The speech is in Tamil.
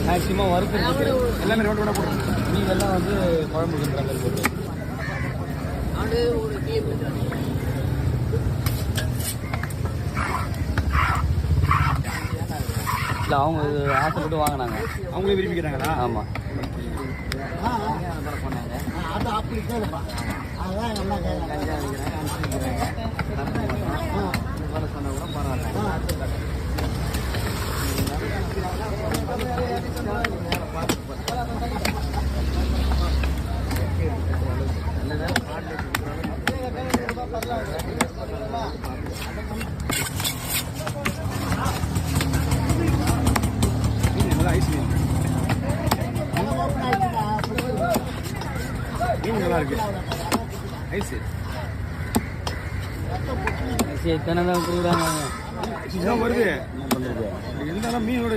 மேக்ஸிமம் வறுக்கிறது எல்லாமே ரோட்டு கூட போடுறோம். மீதெல்லாம் வந்து குழம்புன்ற மாதிரி போட்டு இல்லை அவங்க ஆசைப்பட்டு வாங்கினாங்க. அவங்களே விரும்பிக்கிறாங்களா? ஆமாம். அது அப்படி கேளுப்பா. அதுதான் நல்லா சொன்ன கூட பரவாயில்ல. நல்லா இருக்கு ஐஸ் எத்தனை தான் கொடுக்குறாங்க வருது. என்ன பண்ணுறது? இருந்தாலும் மீனோட